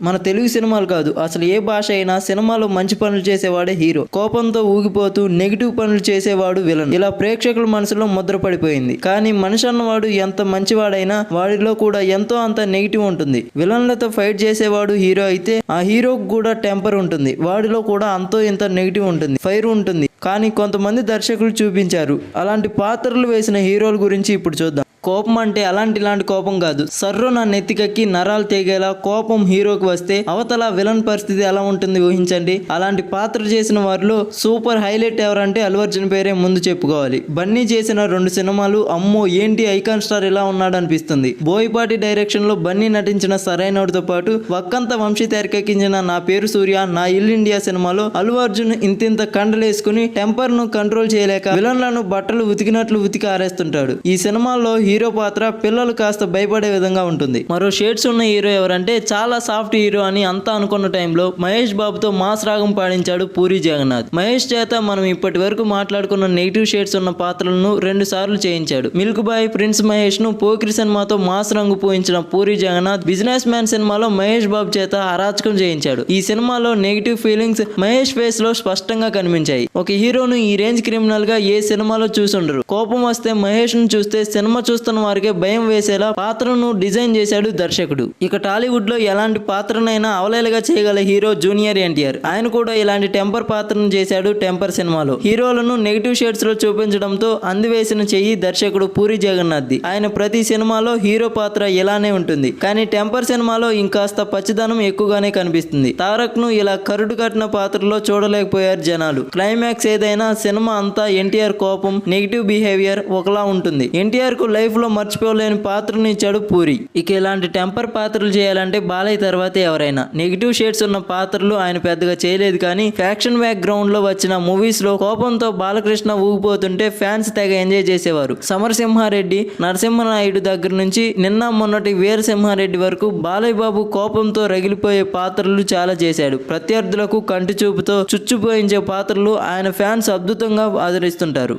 మన తెలుగు సినిమాలు కాదు, అసలు ఏ భాష అయినా సినిమాలో మంచి పనులు చేసేవాడే హీరో, కోపంతో ఊగిపోతూ నెగిటివ్ పనులు చేసేవాడు విలన్. ఇలా ప్రేక్షకుల మనసులో ముద్ర పడిపోయింది. కానీ మనిషి అన్నవాడు ఎంత మంచివాడైనా వాడిలో కూడా ఎంతో అంత నెగిటివ్ ఉంటుంది. విలన్లతో ఫైట్ చేసేవాడు హీరో అయితే ఆ హీరోకు కూడా టెంపర్ ఉంటుంది. వాడిలో కూడా అంతో ఇంత నెగిటివ్ ఉంటుంది, ఫైర్ ఉంటుంది. కానీ కొంతమంది దర్శకులు చూపించారు అలాంటి పాత్రలు వేసిన హీరోల గురించి ఇప్పుడు చూద్దాం. కోపం అంటే ఇలాంటి కోపం కాదు, సర్రు నా నెత్తికెక్కి నరాలు తెగేలా కోపం హీరోకి వస్తే అవతల విలన్ పరిస్థితి ఎలా ఉంటుంది ఊహించండి. అలాంటి పాత్ర చేసిన వారిలో సూపర్ హైలైట్ ఎవరంటే అల్లు అర్జున్ పేరే ముందు చెప్పుకోవాలి. బన్నీ చేసిన 2 సినిమాలు అమ్మో ఏంటి ఐకాన్ స్టార్ ఇలా ఉన్నాడు అనిపిస్తుంది. బోయపాటి డైరెక్షన్ లో బన్నీ నటించిన సరైనోడితో పాటు వక్కంత వంశీ తెరకెక్కించిన నా పేరు సూర్య, నా ఇల్ ఇండియా సినిమాలో అల్లు అర్జున్ ఇంతింత కండలేసుకుని టెంపర్ ను కంట్రోల్ చేయలేక విలన్లను బట్టలు ఉతికినట్లు ఉతికి ఆరేస్తుంటాడు. ఈ సినిమాలో హీరో పాత్ర పిల్లలు కాస్త భయపడే విధంగా ఉంటుంది. మరో షేడ్స్ ఉన్న హీరో ఎవరంటే చాలా సాఫ్ట్ హీరో అని అంతా అనుకున్న టైంలో మహేష్ బాబుతో మాస్ రాగం పాడించాడు పూరి జగన్నాథ్. మహేష్ చేత మనం ఇప్పటి వరకు మాట్లాడుకున్న నెగిటివ్ షేడ్స్ ఉన్న పాత్రలను 2 సార్లు చేయించాడు. మిల్క్ బాయ్ ప్రిన్స్ మహేష్ ను పోకిరి సినిమాతో మాస్ రంగు పోయించిన పూరి జగన్నాథ్ బిజినెస్ మ్యాన్ సినిమాలో మహేష్ బాబు చేత అరాచకం చేయించాడు. ఈ సినిమాలో నెగిటివ్ ఫీలింగ్స్ మహేష్ ఫేస్ లో స్పష్టంగా కనిపించాయి. ఒక హీరోను ఈ రేంజ్ క్రిమినల్ గా ఏ సినిమాలో చూసుండరు. కోపం వస్తే మహేష్ ను చూస్తే సినిమా చూస్తున్న వారికే భయం వేసేలా పాత్రను డిజైన్ చేశాడు దర్శకుడు. ఇక టాలీవుడ్ లో ఎలాంటి పాత్రనైనా అవలేలుగా చేయగల హీరో జూనియర్ ఎన్టీఆర్. ఆయన కూడా ఇలాంటి టెంపర్ పాత్రను చేశాడు టెంపర్ సినిమాలో. హీరోలను నెగిటివ్ షేడ్స్ లో చూపించడంతో అందివేసిన చెయ్యి దర్శకుడు పూరి జగన్నాథ్ది. ఆయన ప్రతి సినిమాలో హీరో పాత్ర ఇలానే ఉంటుంది. కానీ టెంపర్ సినిమాలో ఇంకాస్త పచ్చిదనం ఎక్కువగానే కనిపిస్తుంది. తారక్ ను ఇలా కరుడు కట్టిన పాత్రలో చూడలేకపోయారు జనాలు. క్లైమాక్స్ ఏదైనా సినిమా అంతా ఎన్టీఆర్ కోపం, నెగిటివ్ బిహేవియర్ ఒకలా ఉంటుంది. ఎన్టీఆర్ కు లైఫ్ లో మర్చిపోలేని పాత్రను ఇచ్చాడు పూరి. ఇక ఇలాంటి టెంపర్ పాత్రలు చేయాలంటే బాలయ్య తర్వాతే ఎవరైనా. నెగిటివ్ షేడ్స్ ఉన్న పాత్రలు ఆయన పెద్దగా చేయలేదు. కానీ ఫ్యాక్షన్ బ్యాక్ గ్రౌండ్ లో వచ్చిన మూవీస్ లో కోపంతో బాలకృష్ణ ఊగిపోతుంటే ఫ్యాన్స్ తెగ ఎంజాయ్ చేసేవారు. సమరసింహారెడ్డి, నరసింహనాయుడు దగ్గర నుంచి నిన్న మొన్నటి వీరసింహారెడ్డి వరకు బాలయ్య బాబు కోపంతో రగిలిపోయే పాత్రలు చాలా చేశాడు. ప్రత్యర్థులకు కంటి చూపుతో చుచ్చుపోయించే పాత్రలు ఆయన ఫ్యాన్స్ అద్భుతంగా ఆదరిస్తుంటారు.